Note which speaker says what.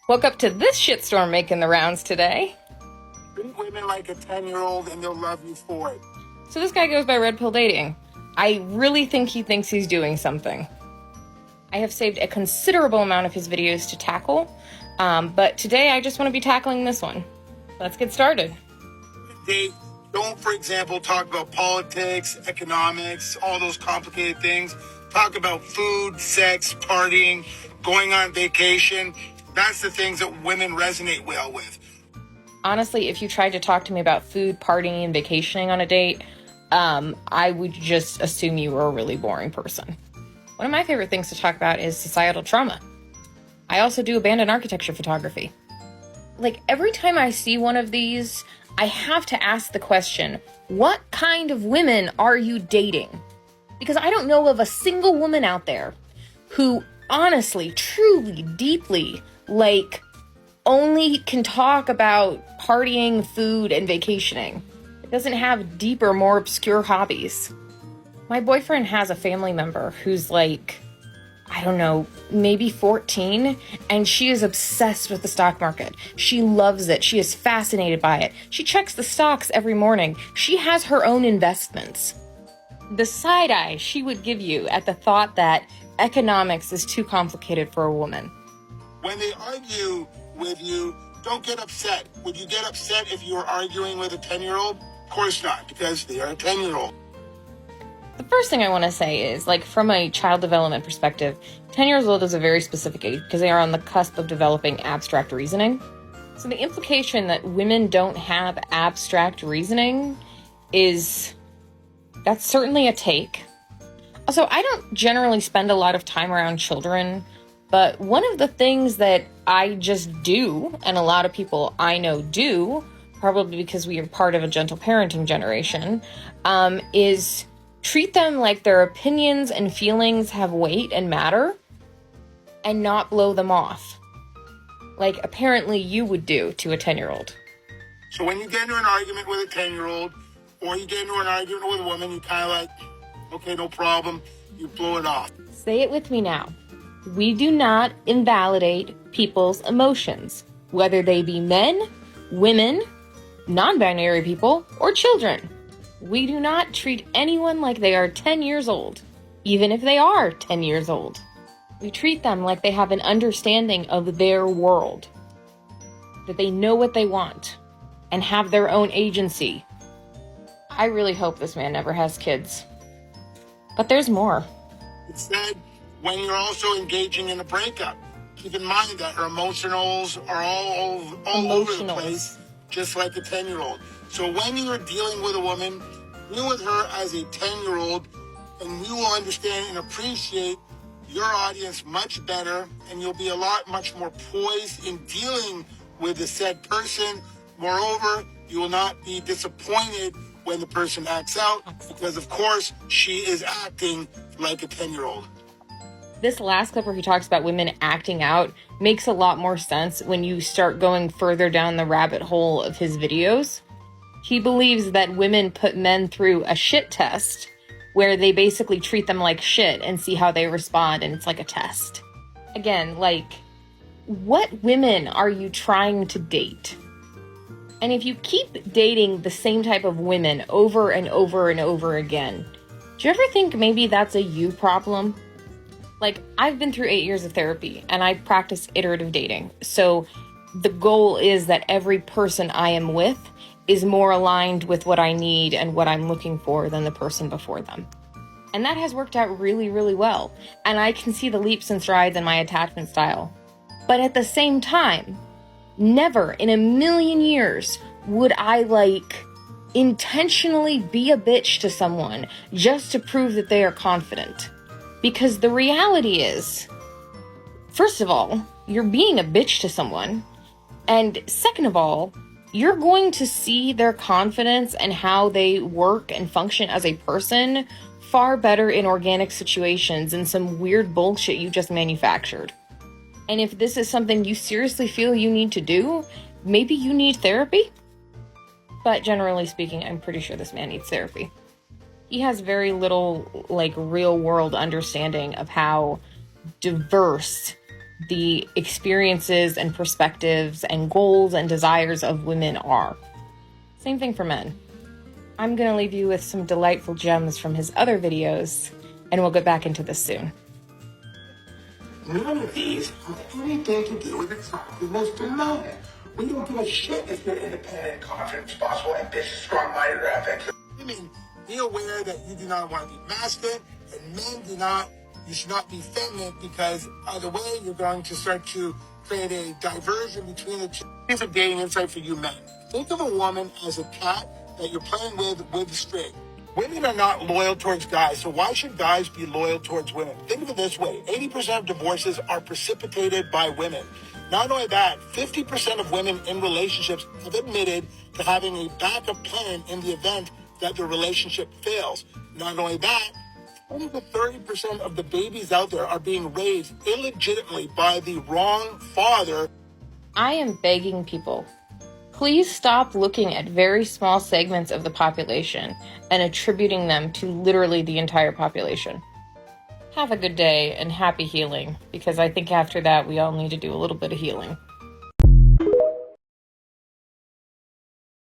Speaker 1: Woke up to this shitstorm making the rounds today.
Speaker 2: Treat women like a 10-year-old and they'll love you for it.
Speaker 1: So this guy goes by Redpill Dating. I really think he thinks he's doing something. I have saved a considerable amount of his videos to tackle, but today I just want to be tackling this one. Let's get started.
Speaker 2: Don't, for example, talk about politics, economics, all those complicated things. Talk about food, sex, partying, going on vacation. That's the things that women resonate well with.
Speaker 1: Honestly, if you tried to talk to me about food, partying, and vacationing on a date, I would just assume you were a really boring person. One of my favorite things to talk about is societal trauma. I also do abandoned architecture photography. Like, every time I see one of these, I have to ask the question, what kind of women are you dating? Because I don't know of a single woman out there who honestly, truly, deeply, only can talk about partying, food, and vacationing. It doesn't have deeper, more obscure hobbies. My boyfriend has a family member who's maybe 14, and she is obsessed with the stock market. She loves it. She is fascinated by it. She checks the stocks every morning. She has her own investments. The side eye she would give you at the thought that economics is too complicated for a woman.
Speaker 2: When they argue with you, don't get upset. Would you get upset if you were arguing with a 10-year-old? Of course not, because they are a 10-year-old.
Speaker 1: The first thing I want to say is, from a child development perspective, 10 years old is a very specific age because they are on the cusp of developing abstract reasoning. So the implication that women don't have abstract reasoning that's certainly a take. Also, I don't generally spend a lot of time around children, but one of the things that I just do, and a lot of people I know do, probably because we are part of a gentle parenting generation, is treat them like their opinions and feelings have weight and matter, and not blow them off. Like apparently you would do to a 10-year-old.
Speaker 2: So when you get into an argument with a 10-year-old, or you get into an argument with a woman, you kind of okay, no problem, you blow it off.
Speaker 1: Say it with me now. We do not invalidate people's emotions, whether they be men, women, non-binary people, or children. We do not treat anyone like they are 10 years old, even if they are 10 years old. We treat them like they have an understanding of their world, that they know what they want, and have their own agency. I really hope this man never has kids. But there's more.
Speaker 2: Instead, when you're also engaging in a breakup, keep in mind that her emotionals are all over the place, just like a 10-year-old. So when you are dealing with a woman, deal with her as a 10-year-old, and you will understand and appreciate your audience much better, and you'll be much more poised in dealing with the said person. Moreover, you will not be disappointed when the person acts out, because of course she is acting like a 10-year-old.
Speaker 1: This last clip where he talks about women acting out makes a lot more sense when you start going further down the rabbit hole of his videos. He believes that women put men through a shit test where they basically treat them like shit and see how they respond, and it's like a test. Again, what women are you trying to date? And if you keep dating the same type of women over and over and over again, do you ever think maybe that's a you problem? I've been through 8 years of therapy, and I practice iterative dating. So the goal is that every person I am with is more aligned with what I need and what I'm looking for than the person before them. And that has worked out really, really well. And I can see the leaps and strides in my attachment style. But at the same time, never in a million years would I intentionally be a bitch to someone just to prove that they are confident. Because the reality is, first of all, you're being a bitch to someone. And second of all, you're going to see their confidence and how they work and function as a person far better in organic situations than some weird bullshit you just manufactured. And if this is something you seriously feel you need to do, maybe you need therapy. But generally speaking, I'm pretty sure this man needs therapy. He has very little, real world understanding of how diverse the experiences and perspectives and goals and desires of women are. Same thing for men. I'm going to leave you with some delightful gems from his other videos, and we'll get back into this soon.
Speaker 2: None of these have anything to do with attractiveness to men. We don't give a shit if you're independent, confident, responsible, ambitious, strong-minded, or ethics. Women, be aware that you do not want to be masculine, and men do not. You should not be feminine, because either way, you're going to start to create a diversion between the two. Here's a dating insight for you men. Think of a woman as a cat that you're playing with a string. Women are not loyal towards guys, so why should guys be loyal towards women? Think of it this way. 80% of divorces are precipitated by women. Not only that, 50% of women in relationships have admitted to having a backup plan in the event that the relationship fails. Not only that, 20 to 30% of the babies out there are being raised illegitimately by the wrong father.
Speaker 1: I am begging people, please stop looking at very small segments of the population and attributing them to literally the entire population. Have a good day and happy healing, because I think after that we all need to do a little bit of healing.